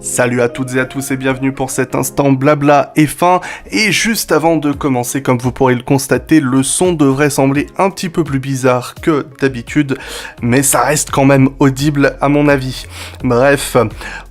Salut à toutes et à tous et bienvenue pour cet instant blabla F1. Et juste avant de commencer, comme vous pourrez le constater, le son devrait sembler un petit peu plus bizarre que d'habitude, mais ça reste quand même audible à mon avis. Bref,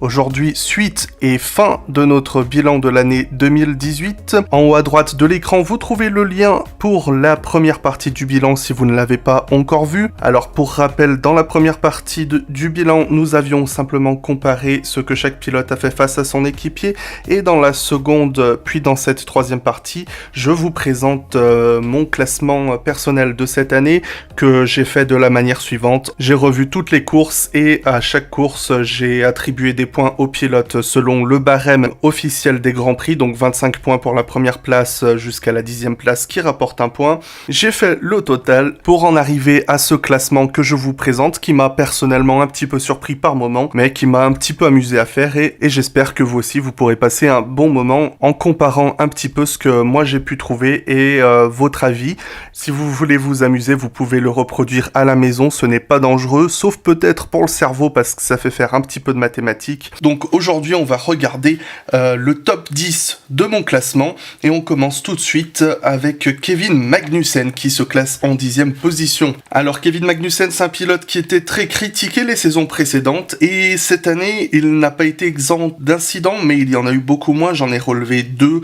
aujourd'hui, suite et fin de notre bilan de l'année 2018. En haut à droite de l'écran, vous trouvez le lien pour la première partie du bilan si vous ne l'avez pas encore vu. Alors pour rappel, dans la première partie du bilan, nous avions simplement comparé ce que chaque pilote a fait face à son équipier, et dans la seconde, puis dans cette troisième partie, je vous présente mon classement personnel de cette année que j'ai fait de la manière suivante. J'ai revu toutes les courses et à chaque course, j'ai attribué des points aux pilotes selon le barème officiel des Grands Prix, donc 25 points pour la première place jusqu'à la 10e place qui rapporte un point. J'ai fait le total pour en arriver à ce classement que je vous présente, qui m'a personnellement un petit peu surpris par moment, mais qui m'a un petit peu amusé à faire, et j'espère que vous aussi vous pourrez passer un bon moment en comparant un petit peu ce que moi j'ai pu trouver et votre avis. Si vous voulez vous amuser, vous pouvez le reproduire à la maison, ce n'est pas dangereux, sauf peut-être pour le cerveau parce que ça fait faire un petit peu de mathématiques. Donc aujourd'hui on va regarder le top 10 de mon classement et on commence tout de suite avec Kevin Magnussen qui se classe en 10e position. Alors Kevin Magnussen, c'est un pilote qui était très critiqué les saisons précédentes et cette année il n'a pas été exempt d'incidents, mais il y en a eu beaucoup moins. J'en ai relevé deux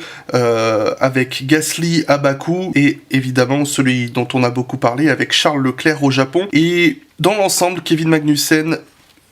avec Gasly à Bakou et évidemment celui dont on a beaucoup parlé avec Charles Leclerc au Japon. Et dans l'ensemble, Kevin Magnussen,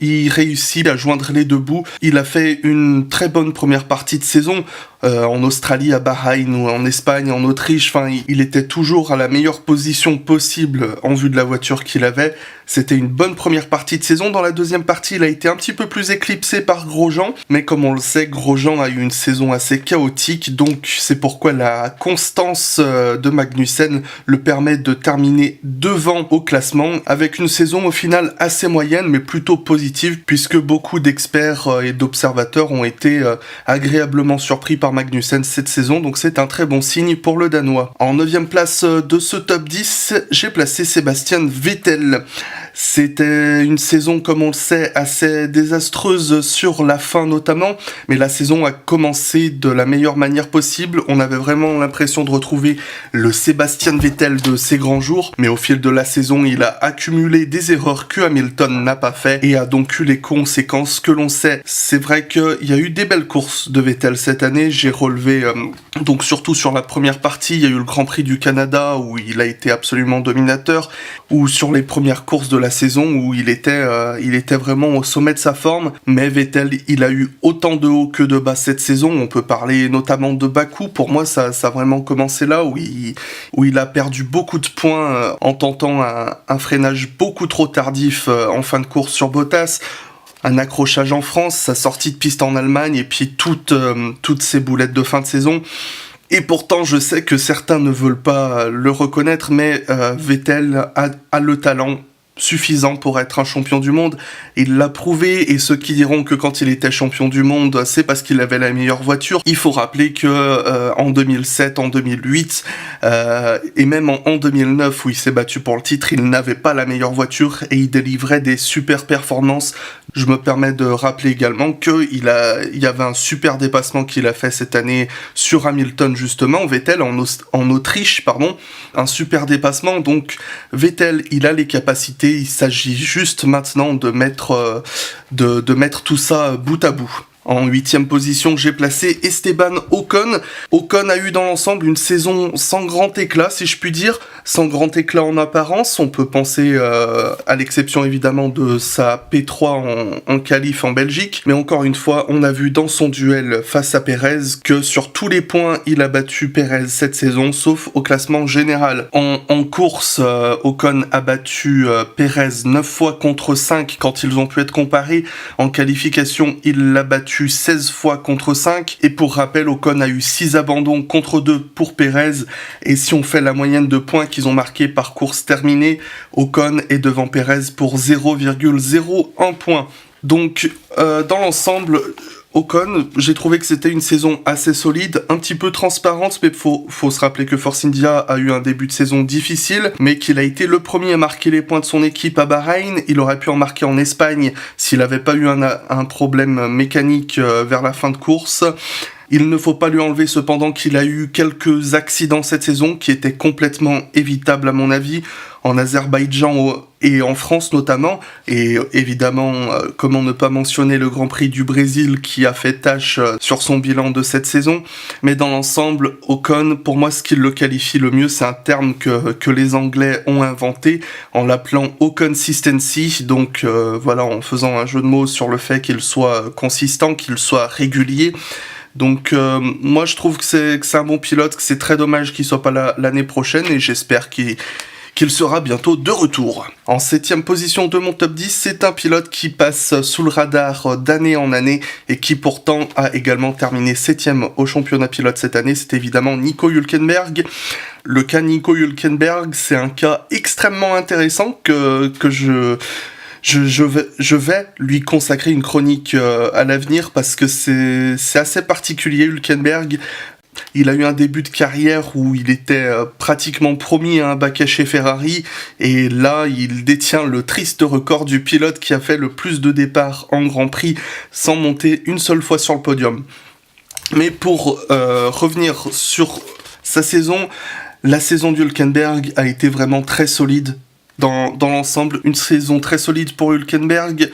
il réussit à joindre les deux bouts. Il a fait une très bonne première partie de saison en Australie, à Bahreïn ou en Espagne, en Autriche. Enfin, il était toujours à la meilleure position possible en vue de la voiture qu'il avait. C'était une bonne première partie de saison. Dans la deuxième partie, il a été un petit peu plus éclipsé par Grosjean. Mais comme on le sait, Grosjean a eu une saison assez chaotique. Donc c'est pourquoi la constance de Magnussen le permet de terminer devant au classement avec une saison au final assez moyenne mais plutôt positive puisque beaucoup d'experts et d'observateurs ont été agréablement surpris par Magnussen cette saison. Donc c'est un très bon signe pour le Danois. En 9e place de ce top 10, j'ai placé Sebastian Vettel. C'était une saison, comme on le sait, assez désastreuse sur la fin notamment, mais la saison a commencé de la meilleure manière possible. On avait vraiment l'impression de retrouver le Sebastian Vettel de ses grands jours, mais au fil de la saison, il a accumulé des erreurs que Hamilton n'a pas fait et a donc eu les conséquences que l'on sait. C'est vrai qu'il y a eu des belles courses de Vettel cette année. J'ai relevé, donc surtout sur la première partie, il y a eu le Grand Prix du Canada où il a été absolument dominateur, ou sur les premières courses de la saison où il était vraiment au sommet de sa forme. Mais Vettel, il a eu autant de hauts que de bas cette saison. On peut parler notamment de Bakou. Pour moi, ça a vraiment commencé là où il a perdu beaucoup de points en tentant un freinage beaucoup trop tardif en fin de course sur Bottas. Un accrochage en France, sa sortie de piste en Allemagne et puis toutes ces boulettes de fin de saison. Et pourtant, je sais que certains ne veulent pas le reconnaître, mais Vettel a le talent suffisant pour être un champion du monde. Il l'a prouvé, et ceux qui diront que quand il était champion du monde, c'est parce qu'il avait la meilleure voiture. Il faut rappeler que en 2007, en 2008, et même en 2009, où il s'est battu pour le titre, il n'avait pas la meilleure voiture et il délivrait des super performances. Je me permets de rappeler également qu'il y avait un super dépassement qu'il a fait cette année sur Hamilton, justement, Vettel en Autriche, un super dépassement. Donc Vettel, il a les capacités, il s'agit juste maintenant de mettre tout ça bout à bout. En 8e position, j'ai placé Esteban Ocon. Ocon a eu dans l'ensemble une saison sans grand éclat, si je puis dire. Sans grand éclat en apparence. On peut penser, à l'exception évidemment de sa P3 en qualif en Belgique. Mais encore une fois, on a vu dans son duel face à Perez que sur tous les points, il a battu Perez cette saison, sauf au classement général. En course, Ocon a battu Perez 9 fois contre 5 quand ils ont pu être comparés. En qualification, il l'a battu 16 fois contre 5, et pour rappel, Ocon a eu 6 abandons contre 2 pour Perez, et si on fait la moyenne de points qu'ils ont marqués par course terminée, Ocon est devant Perez pour 0,01 point. Donc dans l'ensemble, Ocon, j'ai trouvé que c'était une saison assez solide, un petit peu transparente, mais faut se rappeler que Force India a eu un début de saison difficile, mais qu'il a été le premier à marquer les points de son équipe à Bahreïn. Il aurait pu en marquer en Espagne s'il n'avait pas eu un problème mécanique vers la fin de course. Il ne faut pas lui enlever cependant qu'il a eu quelques accidents cette saison qui étaient complètement évitables à mon avis, en Azerbaïdjan et en France notamment, et évidemment comment ne pas mentionner le Grand Prix du Brésil qui a fait tâche sur son bilan de cette saison, mais dans l'ensemble, Ocon, pour moi ce qui le qualifie le mieux, c'est un terme que les Anglais ont inventé en l'appelant Oconsistency, donc voilà, en faisant un jeu de mots sur le fait qu'il soit consistant, qu'il soit régulier. Donc moi je trouve que c'est un bon pilote, que c'est très dommage qu'il soit pas là l'année prochaine et j'espère qu'il sera bientôt de retour. En 7ème position de mon top 10, c'est un pilote qui passe sous le radar d'année en année et qui pourtant a également terminé 7ème au championnat pilote cette année, c'est évidemment Nico Hülkenberg. Le cas Nico Hülkenberg, c'est un cas extrêmement intéressant que je vais lui consacrer une chronique à l'avenir parce que c'est assez particulier. Hülkenberg, il a eu un début de carrière où il était pratiquement promis à un bac chez Ferrari et là il détient le triste record du pilote qui a fait le plus de départs en Grand Prix sans monter une seule fois sur le podium. Mais pour revenir sur sa saison, la saison d'Hülkenberg a été vraiment très solide. Dans l'ensemble, une saison très solide pour Hülkenberg.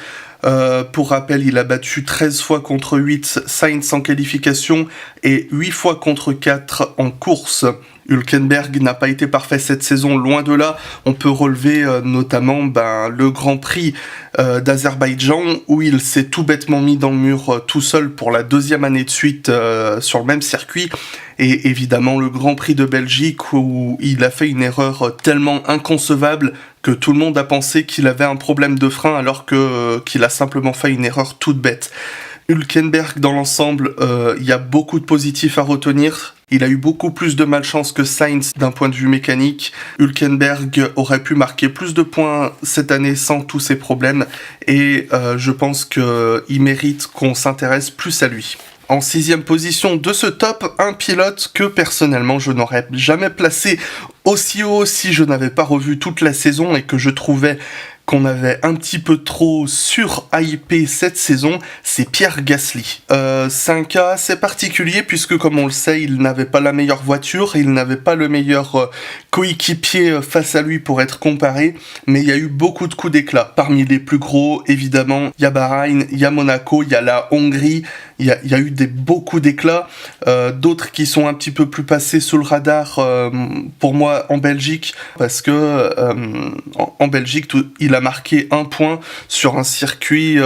Pour rappel, il a battu 13 fois contre 8 Sainz en qualification et 8 fois contre 4 en course. Hülkenberg n'a pas été parfait cette saison, loin de là. On peut relever notamment le Grand Prix d'Azerbaïdjan où il s'est tout bêtement mis dans le mur tout seul pour la 2e année de suite sur le même circuit. Et évidemment le Grand Prix de Belgique où il a fait une erreur tellement inconcevable que tout le monde a pensé qu'il avait un problème de frein alors qu'il a simplement fait une erreur toute bête. Hülkenberg, dans l'ensemble, il y a beaucoup de positifs à retenir. Il a eu beaucoup plus de malchance que Sainz d'un point de vue mécanique. Hülkenberg aurait pu marquer plus de points cette année sans tous ces problèmes. Et je pense qu'il mérite qu'on s'intéresse plus à lui. En 6ème position de ce top, un pilote que personnellement je n'aurais jamais placé aussi haut si je n'avais pas revu toute la saison et que je trouvais qu'on avait un petit peu trop sur-hypé cette saison, c'est Pierre Gasly. C'est un cas assez particulier puisque comme on le sait, il n'avait pas la meilleure voiture, il n'avait pas le meilleur coéquipier face à lui pour être comparé, mais il y a eu beaucoup de coups d'éclat. Parmi les plus gros, évidemment, il y a Bahreïn, il y a Monaco, il y a la Hongrie, il y a eu beaucoup d'éclats, d'autres qui sont un petit peu plus passés sous le radar pour moi en Belgique, parce que en Belgique, il a marqué 1 point sur un circuit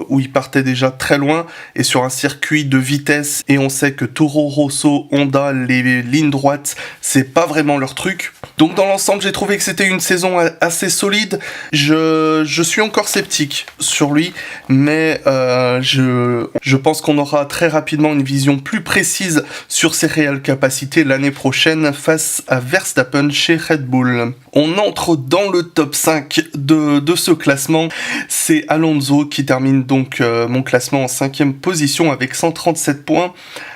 où il partait déjà très loin et sur un circuit de vitesse, et on sait que Toro Rosso, Honda, les lignes droites, c'est pas vraiment leur truc. Donc dans l'ensemble, j'ai trouvé que c'était une saison assez solide. Je suis encore sceptique sur lui, mais je pense qu'on aura très rapidement une vision plus précise sur ses réelles capacités l'année prochaine face à Verstappen chez Red Bull. On entre dans le top 5 de ce classement. C'est Alonso qui termine donc mon classement en 5e position avec 137 points.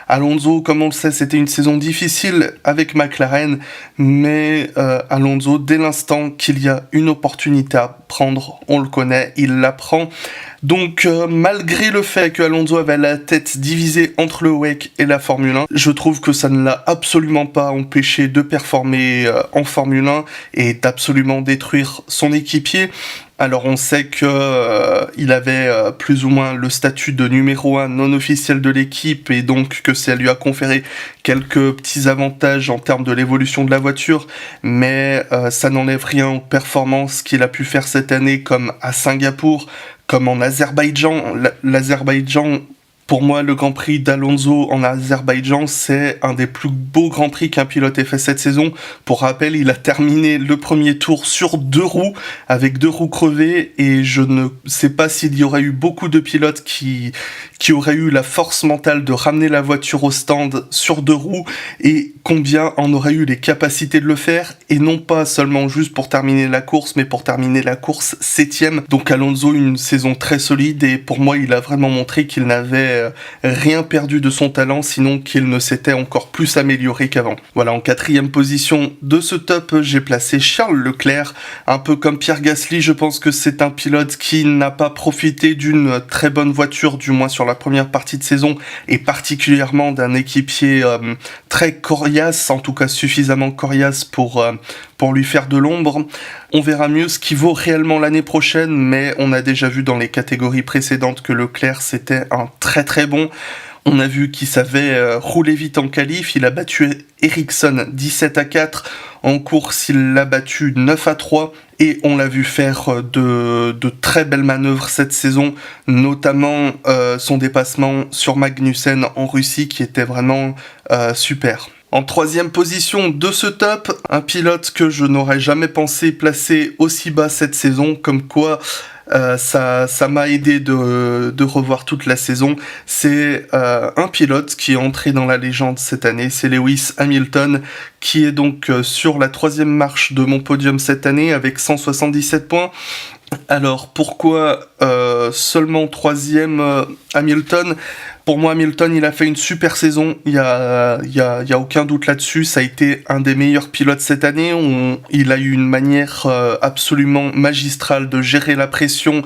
Alonso, comme on le sait, c'était une saison difficile avec McLaren, mais Alonso, dès l'instant qu'il y a une opportunité à prendre, on le connaît, il la prend. Donc malgré le fait que Alonso avait la tête divisée entre le WEC et la Formule 1, je trouve que ça ne l'a absolument pas empêché de performer en Formule 1 et d'absolument détruire son équipier. Alors on sait que il avait plus ou moins le statut de numéro 1 non officiel de l'équipe et donc que ça lui a conféré quelques petits avantages en termes de l'évolution de la voiture, mais ça n'enlève rien aux performances qu'il a pu faire cette année, comme à Singapour, comme en Azerbaïdjan. L'Azerbaïdjan, pour moi, le Grand Prix d'Alonso en Azerbaïdjan, c'est un des plus beaux Grands Prix qu'un pilote ait fait cette saison. Pour rappel, il a terminé le premier tour sur 2 roues, avec 2 roues crevées, et je ne sais pas s'il y aurait eu beaucoup de pilotes qui auraient eu la force mentale de ramener la voiture au stand sur 2 roues, et combien en auraient eu les capacités de le faire, et non pas seulement juste pour terminer la course, mais pour terminer la course 7ème. Donc Alonso, une saison très solide, et pour moi, il a vraiment montré qu'il n'avait n'avait rien perdu de son talent, sinon qu'il ne s'était encore plus amélioré qu'avant. Voilà, en 4e position de ce top, j'ai placé Charles Leclerc. Un peu comme Pierre Gasly, je pense que c'est un pilote qui n'a pas profité d'une très bonne voiture, du moins sur la première partie de saison, et particulièrement d'un équipier très coriace, en tout cas suffisamment coriace pour lui faire de l'ombre. On verra mieux ce qui vaut réellement l'année prochaine, mais on a déjà vu dans les catégories précédentes que Leclerc c'était un très très bon. On a vu qu'il savait rouler vite en qualif, il a battu Ericsson 17-4, en course il l'a battu 9-3, et on l'a vu faire de très belles manœuvres cette saison, notamment son dépassement sur Magnussen en Russie qui était vraiment super. En 3e position de ce top, un pilote que je n'aurais jamais pensé placer aussi bas cette saison, comme quoi ça m'a aidé de revoir toute la saison. C'est un pilote qui est entré dans la légende cette année, c'est Lewis Hamilton, qui est donc sur la 3e marche de mon podium cette année avec 177 points. Alors pourquoi seulement 3e Hamilton ? Pour moi, Hamilton, il a fait une super saison, il y a aucun doute là-dessus, ça a été un des meilleurs pilotes cette année, il a eu une manière absolument magistrale de gérer la pression,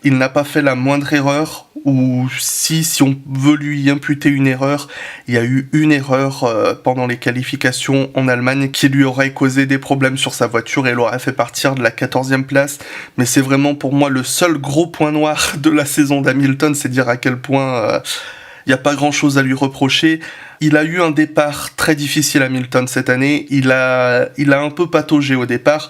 il n'a pas fait la moindre erreur, ou si on veut lui imputer une erreur, il y a eu une erreur pendant les qualifications en Allemagne qui lui aurait causé des problèmes sur sa voiture et l'aurait fait partir de la 14e place, mais c'est vraiment pour moi le seul gros point noir de la saison d'Hamilton, c'est dire à quel point il n'y a pas grand chose à lui reprocher. Il a eu un départ très difficile Hamilton cette année, il a un peu pataugé au départ,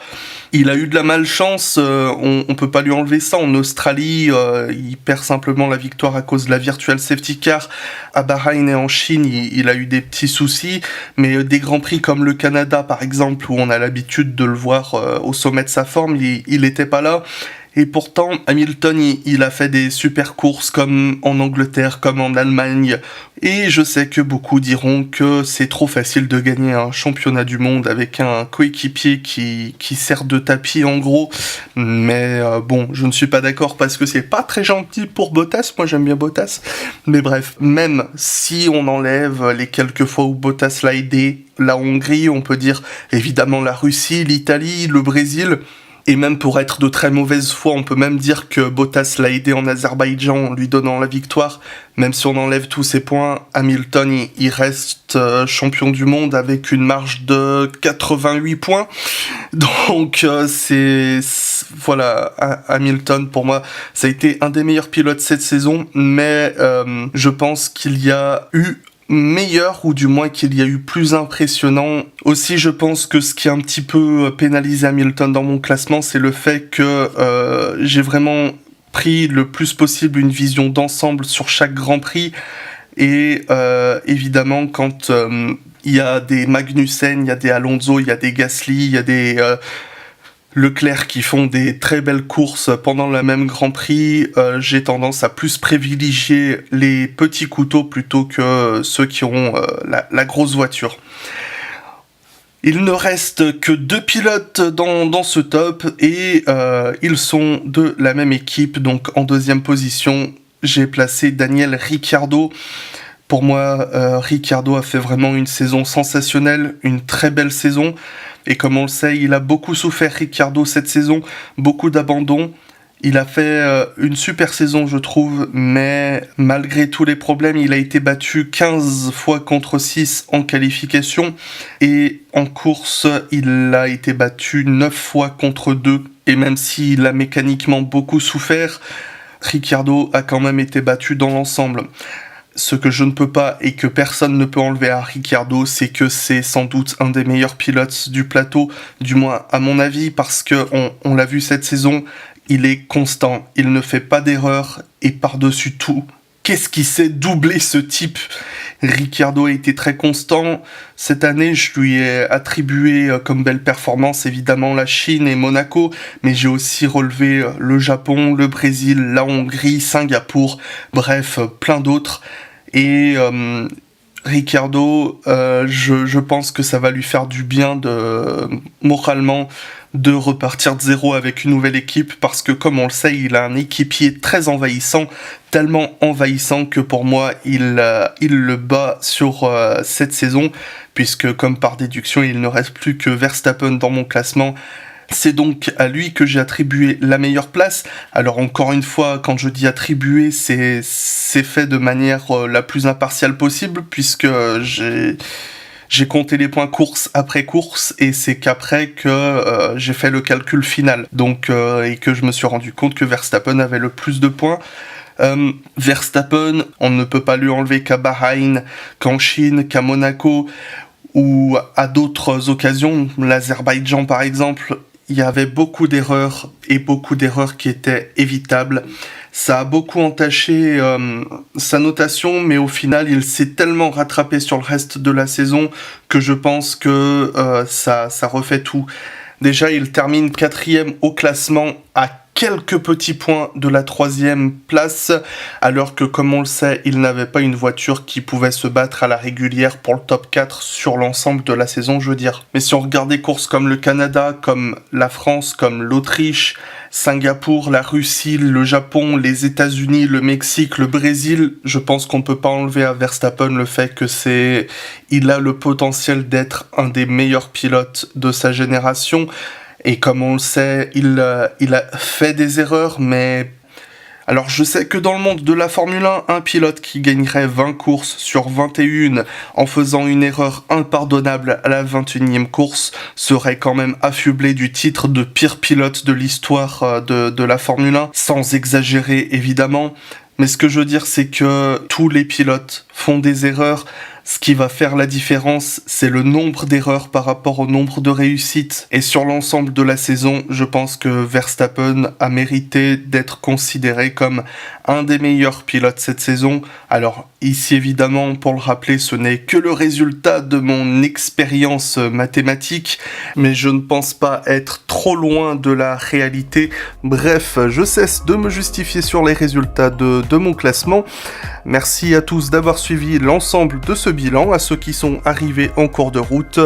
il a eu de la malchance, on peut pas lui enlever ça. En Australie, il perd simplement la victoire à cause de la virtual safety car. À Bahreïn et en Chine, il a eu des petits soucis, mais des grands prix comme le Canada par exemple, où on a l'habitude de le voir au sommet de sa forme, il était pas là. Et pourtant, Hamilton, il a fait des super courses comme en Angleterre, comme en Allemagne. Et je sais que beaucoup diront que c'est trop facile de gagner un championnat du monde avec un coéquipier qui sert de tapis en gros. Mais bon, je ne suis pas d'accord parce que c'est pas très gentil pour Bottas. Moi, j'aime bien Bottas. Mais bref, même si on enlève les quelques fois où Bottas l'a aidé, la Hongrie, on peut dire évidemment la Russie, l'Italie, le Brésil. Et même pour être de très mauvaise foi, on peut même dire que Bottas l'a aidé en Azerbaïdjan en lui donnant la victoire. Même si on enlève tous ces points, Hamilton, il reste champion du monde avec une marge de 88 points. Donc voilà, Hamilton pour moi, ça a été un des meilleurs pilotes cette saison. Mais je pense qu'il y a eu meilleur, ou du moins qu'il y a eu plus impressionnant. Aussi, je pense que ce qui a un petit peu pénalisé Hamilton dans mon classement, c'est le fait que j'ai vraiment pris le plus possible une vision d'ensemble sur chaque Grand Prix. Et évidemment, quand il y a des Magnussen, il y a des Alonso, il y a des Gasly, il y a des Leclerc qui font des très belles courses pendant le même Grand Prix, j'ai tendance à plus privilégier les petits couteaux plutôt que ceux qui auront la grosse voiture. Il ne reste que 2 pilotes dans ce top et ils sont de la même équipe. Donc en 2e position, j'ai placé Daniel Ricciardo. Pour moi, Ricciardo a fait vraiment une saison sensationnelle, une très belle saison. Et comme on le sait, il a beaucoup souffert Ricciardo cette saison, beaucoup d'abandon. Il a fait une super saison je trouve, mais malgré tous les problèmes, il a été battu 15 fois contre 6 en qualification. Et en course, il a été battu 9 fois contre 2. Et même s'il a mécaniquement beaucoup souffert, Ricciardo a quand même été battu dans l'ensemble. Ce que je ne peux pas et que personne ne peut enlever à Ricciardo, c'est que c'est sans doute un des meilleurs pilotes du plateau, du moins à mon avis, parce que on l'a vu cette saison, il est constant, il ne fait pas d'erreur et par-dessus tout, qu'est-ce qui sait doubler ce type ? Ricciardo a été très constant. Cette année, je lui ai attribué comme belle performance évidemment la Chine et Monaco, mais j'ai aussi relevé le Japon, le Brésil, la Hongrie, Singapour, bref, plein d'autres. Et Ricciardo, je pense que ça va lui faire du bien moralement de repartir de zéro avec une nouvelle équipe parce que comme on le sait, il a un équipier très envahissant, tellement envahissant que pour moi, il le bat sur cette saison puisque comme par déduction, il ne reste plus que Verstappen dans mon classement. C'est donc à lui que j'ai attribué la meilleure place. Alors encore une fois, quand je dis attribuer, c'est fait de manière la plus impartiale possible puisque j'ai compté les points course après course et c'est qu'après que j'ai fait le calcul final. Donc et que je me suis rendu compte que Verstappen avait le plus de points. Verstappen, on ne peut pas lui enlever qu'à Bahreïn, qu'en Chine, qu'à Monaco ou à d'autres occasions, l'Azerbaïdjan par exemple. Il y avait beaucoup d'erreurs et beaucoup d'erreurs qui étaient évitables. Ça a beaucoup entaché sa notation, mais au final, il s'est tellement rattrapé sur le reste de la saison que je pense que ça refait tout. Déjà, il termine 4e au classement à quelques petits points de la 3e place, alors que, comme on le sait, il n'avait pas une voiture qui pouvait se battre à la régulière pour le top 4 sur l'ensemble de la saison, je veux dire. Mais si on regarde des courses comme le Canada, comme la France, comme l'Autriche, Singapour, la Russie, le Japon, les États-Unis, le Mexique, le Brésil, je pense qu'on peut pas enlever à Verstappen le fait que il a le potentiel d'être un des meilleurs pilotes de sa génération. Et comme on le sait, il a fait des erreurs, mais... Alors je sais que dans le monde de la Formule 1, un pilote qui gagnerait 20 courses sur 21 en faisant une erreur impardonnable à la 21e course serait quand même affublé du titre de pire pilote de l'histoire de la Formule 1, sans exagérer évidemment. Mais ce que je veux dire, c'est que tous les pilotes font des erreurs. Ce qui va faire la différence, c'est le nombre d'erreurs par rapport au nombre de réussites. Et sur l'ensemble de la saison, je pense que Verstappen a mérité d'être considéré comme un des meilleurs pilotes cette saison. Alors ici évidemment, pour le rappeler, ce n'est que le résultat de mon expérience mathématique, mais je ne pense pas être trop loin de la réalité. Bref, je cesse de me justifier sur les résultats de mon classement. Merci à tous d'avoir suivi l'ensemble de ce bilan, à ceux qui sont arrivés en cours de route,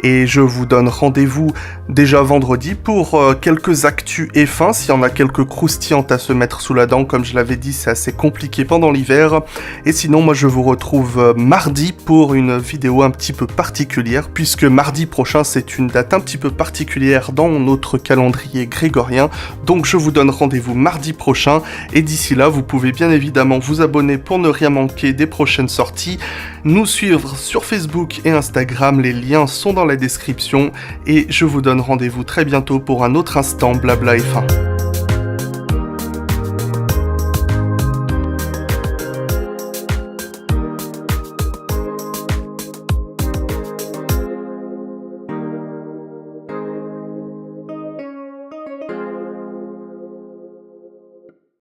et je vous donne rendez-vous déjà vendredi pour quelques actus F1, s'il y en a quelques croustillantes à se mettre sous la dent. Comme je l'avais dit, c'est assez compliqué pendant l'hiver, et sinon moi je vous retrouve mardi pour une vidéo un petit peu particulière, puisque mardi prochain c'est une date un petit peu particulière dans notre calendrier grégorien, donc je vous donne rendez-vous mardi prochain, et d'ici là vous pouvez bien évidemment vous abonner pour ne rien manquer des prochaines sorties, nous suivre sur Facebook et Instagram, les liens sont dans la description, et je vous donne rendez-vous très bientôt pour un autre instant Blabla F1.